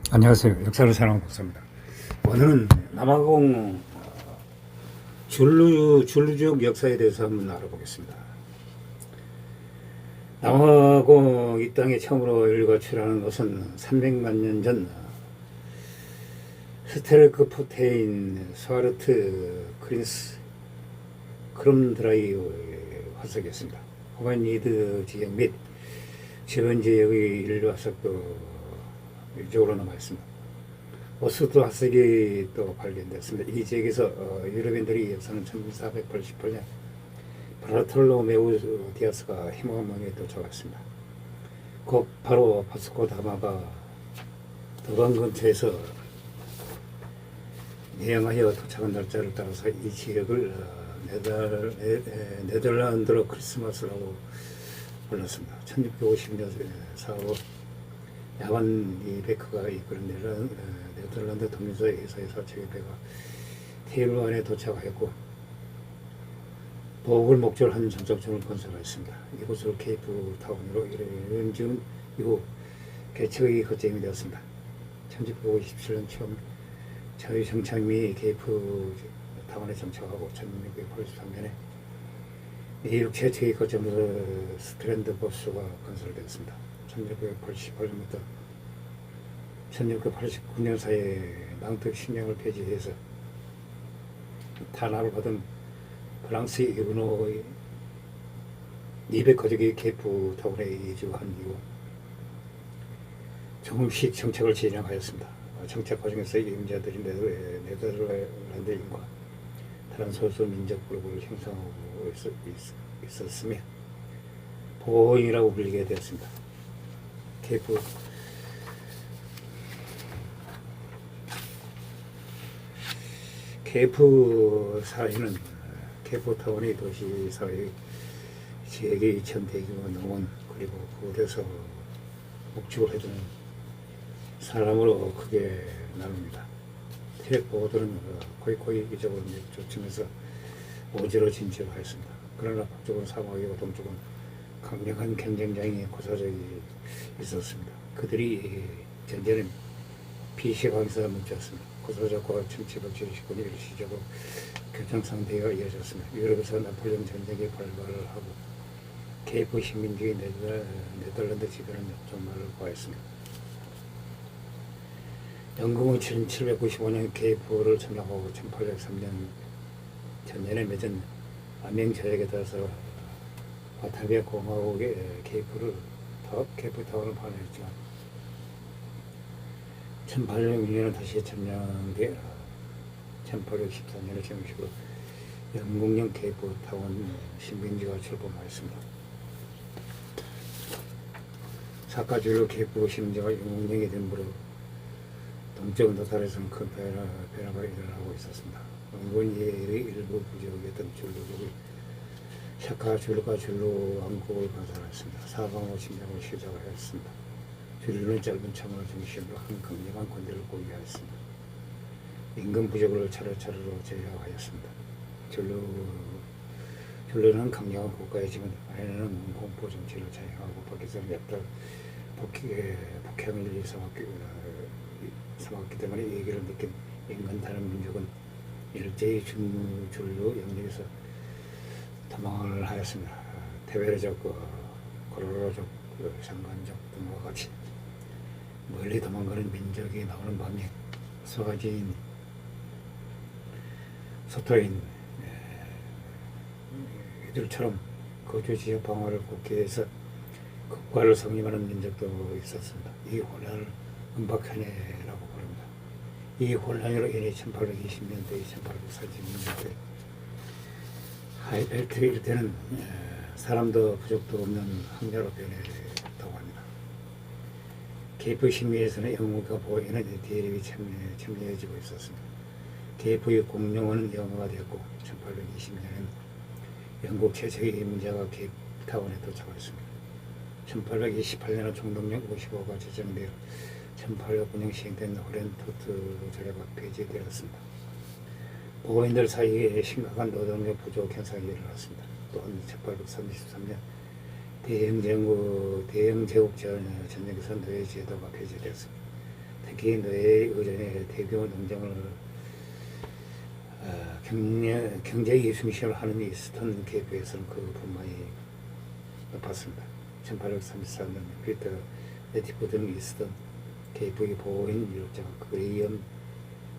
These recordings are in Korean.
안녕하세요. 역사를 사랑하는 목사입니다. 오늘은 남아공 줄루족 역사에 대해서 한번 알아보겠습니다. 남아공 이 땅에 처음으로 인류가 출현한 것은 300만 년 전 스테르크 포테인 스와르트 크린스 크롬드라이 화석이었습니다. 호메니드 지역 및 지원 지역의 인류 화석도 이쪽으로 남아있습니다. 오스트 화석이 또 발견됐습니다. 이 지역에서 유럽인들이 역사는 1488년 바르톨로메우 디아스가 희망망에 도착했습니다. 곧 바로 바스코 다마가 도반 근처에서 내항하여 도착한 날짜를 따라서 이 지역을 네덜란드로 크리스마스라고 불렀습니다. 1650년 4월 야반 베크가 이끄는 네덜란드 독립사 회사에서 제배가 테일러안에 도착하였고 보호를 목적으로 한 전적촌을 건설하였습니다. 이곳을 케이프 타운으로 이름 지은 이후 개척의 거점이 되었습니다. 1957년 처음 자유 정착미 케이프 타운에 정착하고 1683년에 미국 최초의 거점으로 스트랜드 버스가 건설되었습니다. 1988년부터 1989년 사이에 낭특 식량을 폐지해서 탄압을 받은 프랑스 이그노의 200가족이 케이프 타운에 이주한 이후 조금씩 정착을 진행하였습니다. 정착 과정에서 임자들이 네덜란드인과 다른 소수 민족 그룹을 형성하고 있었으며 보잉이라고 불리게 되었습니다. 케이프 사회는 케이프타운의 도시 사회의 세계 2천 대규모 농원 그리고 그곳에서 목축을 해주는 사람으로 크게 나눕니다. 트랙 보호들은 코이코이 이쪽으로 쫓으면서 오지로 진출하였습니다. 그러나 북쪽은 사막이고 동쪽은 강력한 경쟁장이 고사적이 있었습니다. 그들이 전쟁은 피시강에서 뭉쳤습니다. 고사적과 1779년 일시적으로 교정 상태가 이어졌습니다. 유럽에서 나폴레옹 전쟁이 발발을 하고 케이프 식민지의 네덜란드 지배는 종말을 구하였습니다. 영국은 1795년 케이프를 점령하고 1803년 전년에 맺은 암행条約에 따라서 바타비아 공화국의 케이프타운을 반환했지만 1806년은 다시 점령돼 1814년에 정식으로 영국령 케이프타운 식민지가 출범하였습니다. 사카줄로 케이프 식민지가 영국령이 됨으로 동쪽 노탈에서는 큰 변화가 일어나고 있었습니다. 영국의 일부 부족이었던 줄루족이 샤카줄루가 줄루 왕국을 건설했습니다. 사방으로 침략을 시작하였습니다. 줄루는 짧은 청을 중심으로 한 강력한 군대를 보유하였습니다. 임금 부족을 차례차례로 제어하였습니다. 줄루는 강력한 국가이지만 아내는 공포 정치를 자행하고 밖에서 몇달 북향을 삼았기 때문에 이 얘기를 느낀 인간 다른 민족은 일제히 줄루 영역에서 도망을 하였습니다. 테베르족, 고로로족, 상간족 등과 같이 멀리 도망가는 민족이 나오는 밤에 서가지인, 소토인 이들처럼 거주지역 방어를 국회에서 국가를 성립하는 민족도 있었습니다. 이 혼란을 은박현해라고 부릅니다. 이 혼란으로 인해 1820년대, 1840년대 하이벨트 일대는 사람도 부족도 없는 황야로 변했다고 합니다. 케이프 식민지에서는 영국과 보잉은 대립이 첨예해지고 있었습니다. 케이프의 공용어는 영어가 되었고 1820년에는 영국 최초의 이민자가 케이프타운에 도착했습니다. 1828년에 총독령 55가 제정되어 1809년 시행된 호렌토트 조례가 폐지되었습니다. 보호인들 사이에 심각한 노동력 부족 현상이 일어났습니다. 또한 1833년 대영 제국 전역에서 노예 제도가 폐지되었습니다. 특히 노예 의전의 대규모 농장을 경제의 중심을 하는 이스턴 케이프에서는 그 분만이 높았습니다. 1834년 피터 네티포 등 이스턴 케이프의 보호인 유럽자가 그레이엄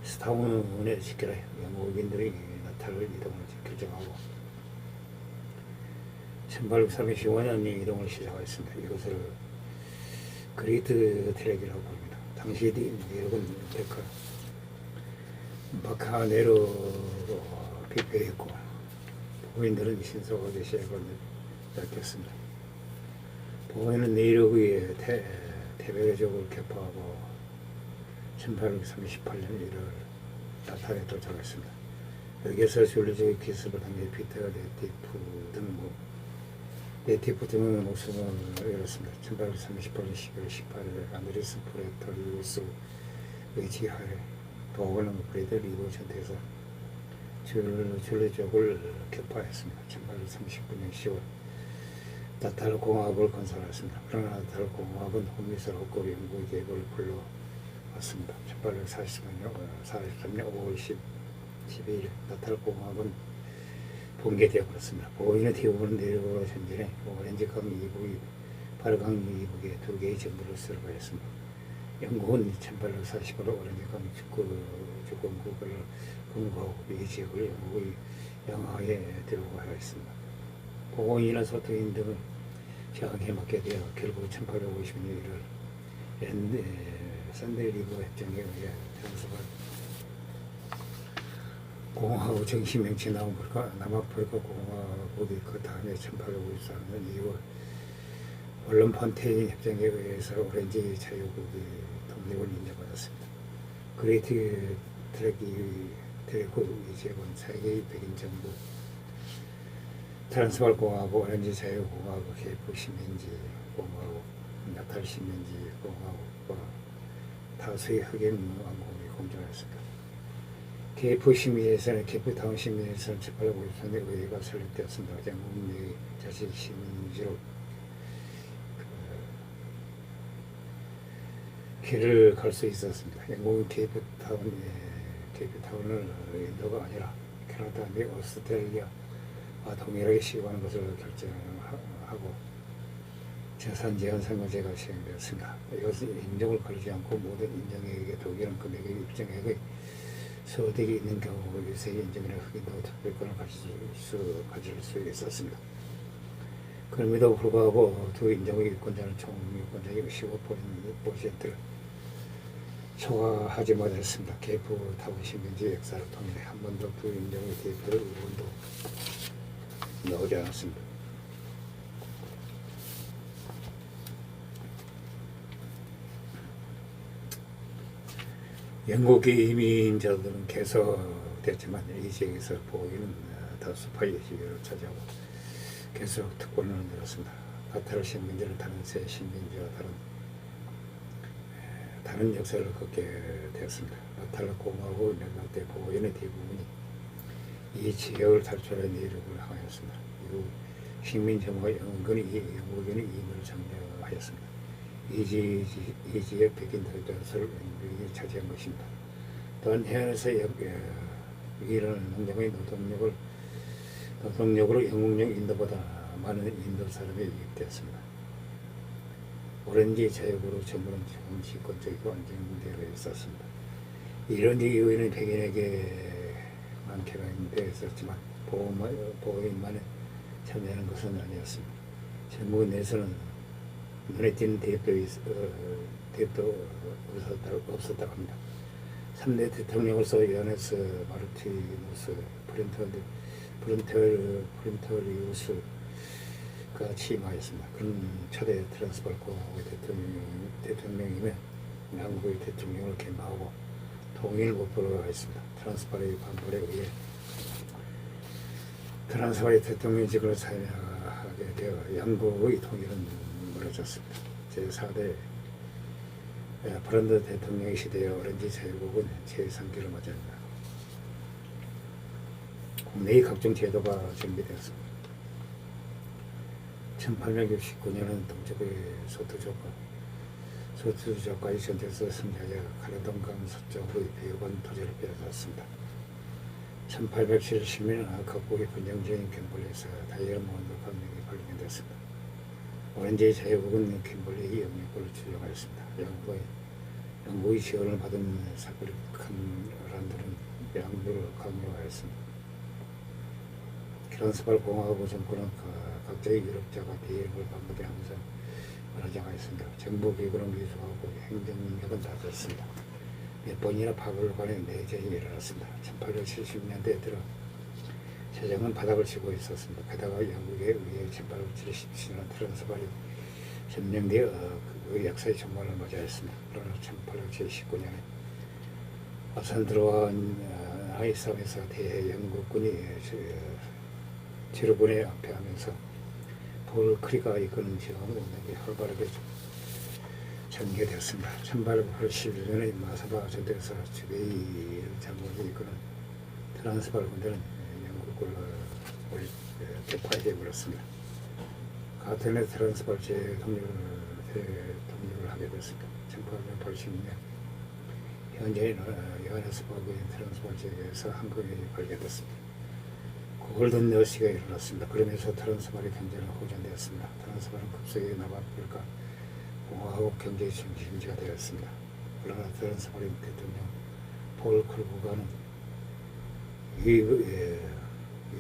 스타운에 직결하 영국인들이 나탈을 이동을 결정하고 1835년에 이동을 시작하였습니다. 이것을 그레이트 트랙이라고 합니다. 당시 미국은 바카네로 피폐했고 보호인들은 신속하게 시작을 시작했습니다. 보호인은 내륙의 테베르족을 격파하고 1838년 1월 나탈에 도착했습니다. 여기에서 줄리족의 기습을 당해 피터 네티프 등의 목숨을 잃었습니다. 1838년 12월 18일 안드레스 프레토리우스 의지하에 보호는 브레드 리브 전투에서 줄리족을 격파했습니다. 1839년 10월 나탈 공화국을 건설했습니다. 그러나 나탈 공화국은 혼미스를 얻고 영국의 계획을 불러왔습니다. 1843년 5월 12일 나탈 공화국은 붕괴되어 버렸습니다. 보호인의 대부분은 내륙으로 전진해 오렌지강 이북이 바르강 이북에 두 개의 정부를 수립하였습니다. 영국은 1840년 오렌지강 주권국을 공고하고 이 지역을 영국의 영하에 들어오고 하였습니다. 보호인이나 소통인 등을 저항에 맞게 되어 결국 1850년 1월 샌데리브 협정에 의해 장수가 공화국 정식 명칭 남아프리카 공화국이 그 다음에 1854년 2월 월런펀테인 협정에 의해서 오렌지 자유국의 독립을 인정받았습니다. 그레이트 트랙 이 지역은 세계의 백인 정부 트랜스발 공화국, 오렌지 자유공화국, 케이프 식민지 공화국, 나탈 식민지 공화국과 다수의 흑인 왕국이 공존했습니다. 케이프 식민지에서는 케이프타운 식민지에서는 1853년에 의회가 설립되었습니다. 영국 내 자식 식민지로 길을 갈 수 있었습니다. 영국은 케이프타운을 인도가 아니라 캐나다 및 오스트레일리아 동일하게 시행하는 것을 결정하고 재산 제한 선거제가 시행되었습니다. 이것은 인종을 가리지 않고 모든 인종에게 독일은 금액의 입증액의 소득이 있는 경우 유색의 인종이나 흑인도 특별권을 가질 수 있었습니다. 그럼에도 불구하고 두 인종의 유권자는 총 유권자의 15%를 초과하지 못했습니다. 케이프타운 식민지 역사를 통해 한 번도 두 인종의 대표를 의원도 나오지 않았습니다. 영국의 이민자들은 계속됐지만 이 지역에서 보호인은 다수파의 지위를 차지하고 계속 특권을 늘었습니다. 나탈 식민지를 다른 새 식민지와 다른 역사를 걷게 되었습니다. 나탈 공화국 멸망 때 보호인의 대부분이 이 지역을 탈출해 내륙을 향하였습니다. 이후 식민정부가 영국인의 이민을 장려하였습니다. 이 지역 백인들의 다수를 영국인이 차지한 것입니다. 또한 해안에서 일하는 농장의 노동력으로 영국령 인도보다 많은 인도 사람이 유입되었습니다. 오렌지 자유국으로 정부는 정치권적이고 안정되어 있었습니다. 이런 이유에는 백인에게만 개방되어 있었지만 보호인만에 참여하는 것은 아니었습니다. 정부 내에서는 눈에 띄는 대입도 없었다고 합니다. 3대 대통령으로서 요하네스 마르티누스 프린터리우스가 취임하였습니다. 그는 초대 트랜스발 공화국의 대통령이며 남국의 대통령을 겸하고 통일을 목표로 하였습니다. 트랜스발의 반발에 의해 트랜스발의 대통령직을 사용하게 되어 양국의 통일은 무너졌습니다. 제4대 브란드 대통령의 시대에 오렌지 자유국은 제3기를 맞이합니다. 국내의 각종 제도가 준비되었습니다. 1869년은 동쪽의 소트족과 소수족까지 전쟁에서 승리하여 가르동강 서쪽의 비호건 토지를 빼앗았습니다. 1870년 각국의 분쟁적인 킴벌리에서 다이아몬드革命이 발견됐습니다. 오렌지 자유국은 킴벌리의 영유권을 주장하였습니다. 영국의 지원을 받은 사그리칸 란들은 양부를 강요하였습니다. 트란스발 공화국 정권은 각자의 유럽자가 비핵을 방문에 항상 원하장하였습니다. 정부 기구는 미숙하고 행정력은 낮았습니다. 몇 번이나 파벌 간의 내전이 일어났습니다. 1870년대에 들어 재정은 바닥을 치고 있었습니다. 게다가 영국에 의해 1877년 트란스발이 점령되어 그 역사의 종말을 맞이하였습니다. 그러나 1879년에 와선 들어온 아이싸움에서 대영국군이 제로군에 앞에하면서 폴 크리가 이끄는 지원운동이 활발하게 전개되었습니다. 1881년에 마사바 전투에서 주베이 장군이 이끄는 트란스발 군대는 영국을 대파해버렸습니다. 같은 해 트란스발 재독립을 하게 됐습니다. 1886년 현재인 요하네스버그의 트란스발 지역에서 항공이 발견됐습니다. 골든 러시가 일어났습니다. 그러면서 트란스발의 경제는 호전되었습니다. 트란스발은 급속히 남아프리카 공화국 경제의 중심지가 되었습니다. 그러나 트란스발의 대통령 폴 클부가는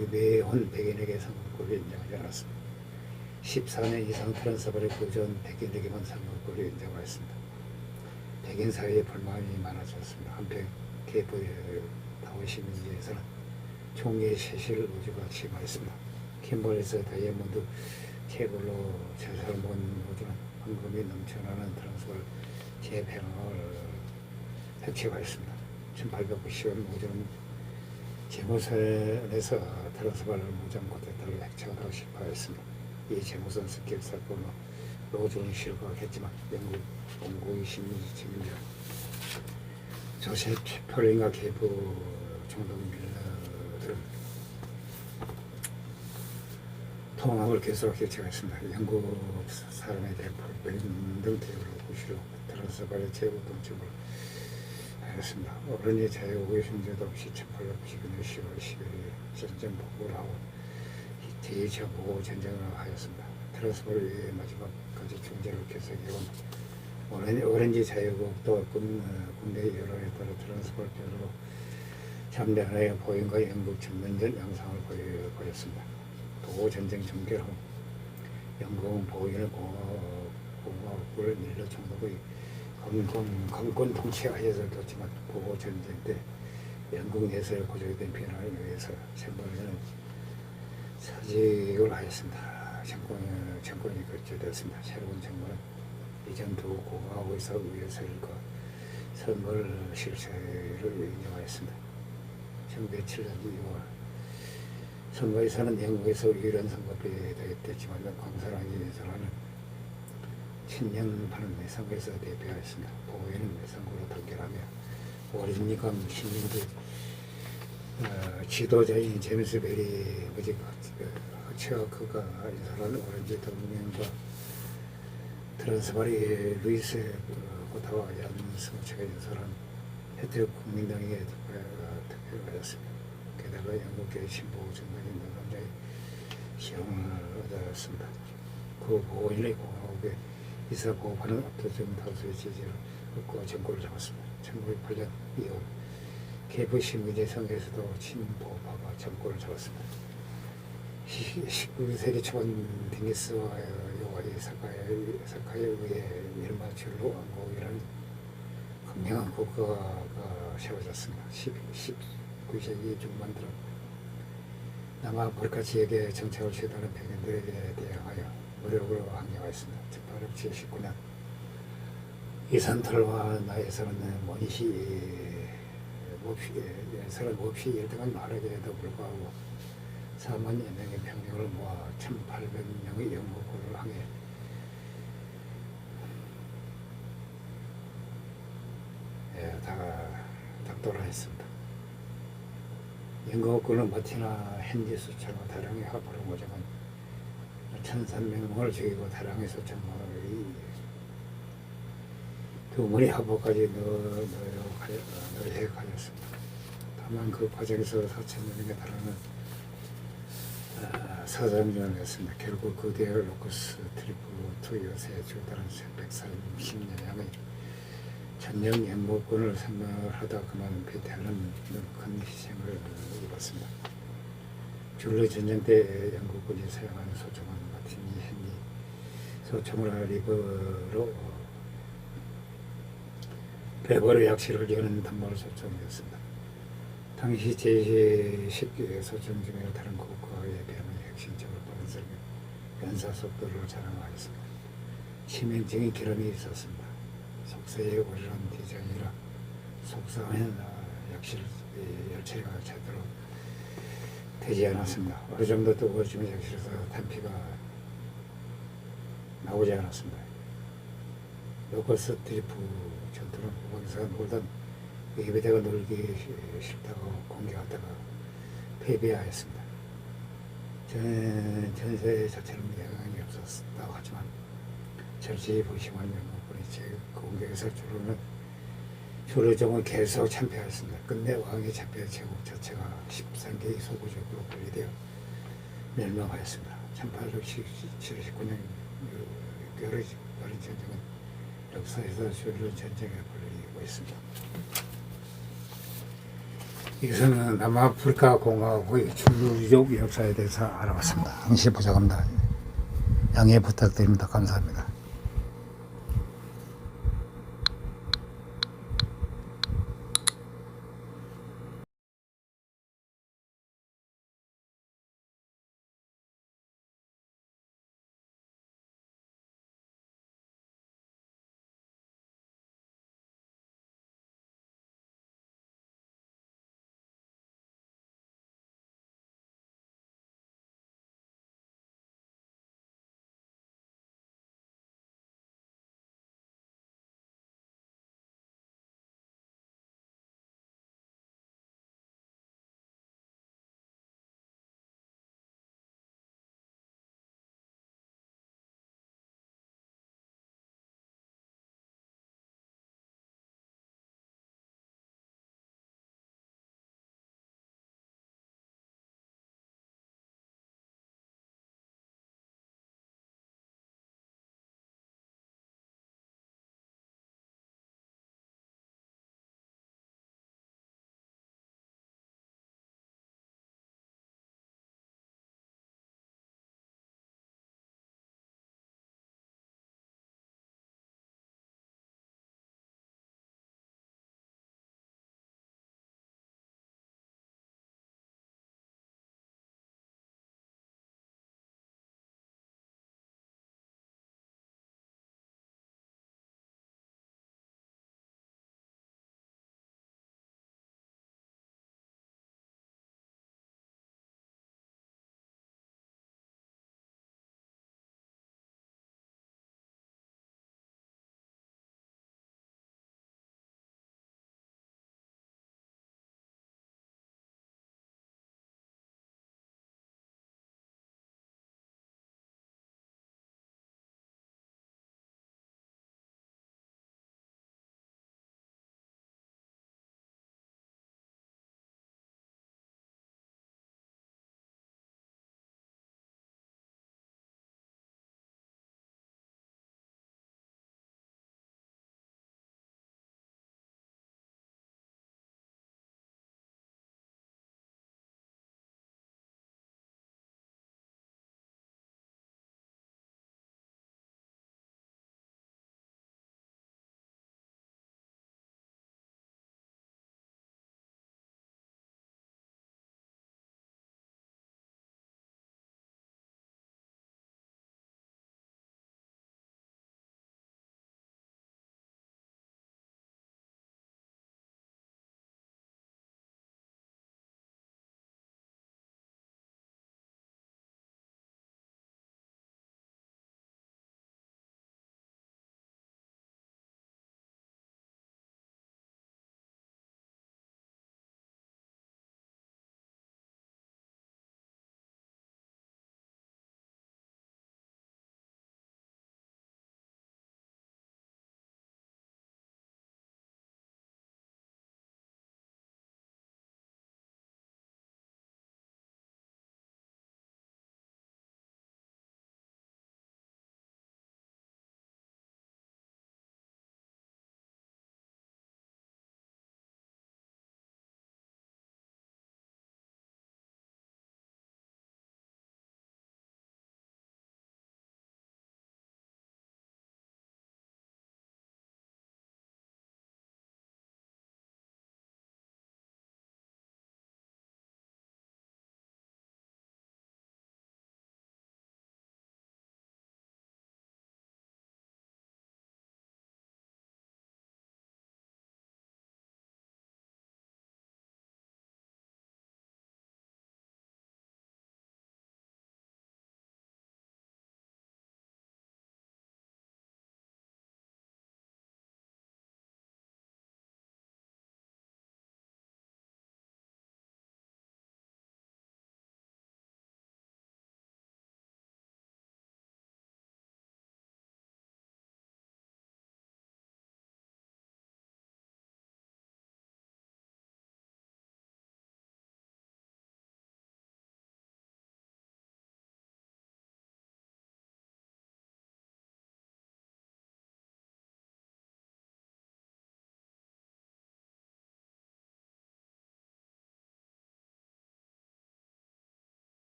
유배온 백인에게 상급권을 인정하지 않았습니다. 14년 이상 트란스발의 구전 백인에게만 상급권을 인정하였습니다. 백인 사회에 불만이 많아졌습니다. 한편 케이프 타운 시민지에서는 총리의 세실 우주가 침하였습니다. 킴벌리에서 다이아몬드 케이블로 제사를 모은 우주는 황금이 넘쳐나는 트란스발 재배양을 획책하였습니다. 1890년 우주는 재무선에서 트란스발 무장 고대타를 획책하다가 실패하였습니다. 이 재무선 습격 사건으로 우주는 실과했지만 영국 공고의 시민자 조셉 펄링과 케이프 총독 밀러들은 통합을 계속 결정했습니다. 영국 사람에 대한 불평등 대우를 구시로 트란스발의 제국 동점을 하였습니다. 오렌지 자유국의 형제도 없이 1899년 10월 10일 전쟁 복구를 하고 제2차 보고 전쟁을 하였습니다. 트란스발의 마지막까지 중재를 계속해온 오렌지 자유국도 군대 여론에 따라 트란스발 편으로 참전하여 보인과 영국 전면전 양상을 보였습니다. 보호전쟁 종결 후 영국은 보인을 공화국을 밀러 총독의 건권 통치하에서였지만 보호전쟁 때 영국 내에서 고조된 변화에 의해서 생존에는 사직을 하였습니다. 정권이 교체되었습니다. 새로운 정권은 이전 두 공화국에서 의회설과 선거를 실체를 인정하였습니다. 1907년 2월 선거에서는 영국에서 유일한 선거법이 되겠지만 광사랑에서는 친명파는 내선거에서 대표하였습니다. 보호에는 내선거로 단결하며 오렌지강 시민들 지도자인 제임스 베리 허치와크가 인사한 오렌지 동맹과 트란스발이 루이스 고타와 얀스무체가 인사한 혜택 국민당에게 득표하였습니다. 게다가 영국계 신보 정당인 남자의 시험을 얻었습니다. 그 보호인의 공화국에 이사 보호파는 압도적인 다수의 지지를 얻고 정권을 잡았습니다. 1908년 2월 케이프 시민제 선거에서도 친보파가 정권을 잡았습니다. 19세기 초반 딩기스와 요아이 사카에 의해 미얀마출로 왕국이라는 극명한 국가가 세워졌습니다. 19세기 중반 들어 남아프리카 지역에 정착을 시도하는 백인들에게 대항하여 무력으로 항쟁하였습니다. 1879년 이산털과 나에서는 서른 몹시 열등한 나라에도 불구하고 4만여 명의 병력을 모아 1800명의 영국군을 항해 닥돌을 했습니다. 영국군은 마티나 현지 수차가 다량의 합포를 모집한 1300명을 죽이고 다량의 소천마을이 두 번의 합법까지 노력하였습니다. 다만 그 과정에서 4,000명에 달하는 사상전을 했습니다. 결국 그 대회를 로커스 트리플 2 여세에 주다른 130여 양의 전령 행보권을 선물하다 그만 패퇴하는 큰 희생을 입었습니다. 줄로 전쟁 때 영국군이 사용하는 소총은 마티니 헨리 소총을 리버로 배벌의 약실을 여는 단말 소총이었습니다. 당시 제10개 소총 중에 다른 국가에 비하면 혁신적으로 빠른 연사 속도를 자랑하였습니다. 치명적인 결함이 있었습니다. 속세에 오르는 디자인이라 속상한 열체가 제대로 되지 않았습니다. 어느 정도 뜨거워지면 역시서 탄피가 나오지 않았습니다. 로커스 트리프 전투는 거기서 놀던 예배대가 놀기 싫다고 공격하다가 패배하였습니다. 전세 자체는 영향이 없었다고 하지만 절제히 부심한 영국군이 제 공격에서 주로정은 계속 참패하였습니다. 끝내 왕이 참패한 제국 자체가 13개의 소부족으로 분리되어 멸망하였습니다. 1879년 6개월의 어린 전쟁은 역사에서 주요한 전쟁에 불리고 있습니다. 이것은 남아프리카 공화국의 줄루족 역사에 대해서 알아봤습니다. 항시 부탁합니다. 양해 부탁드립니다. 감사합니다.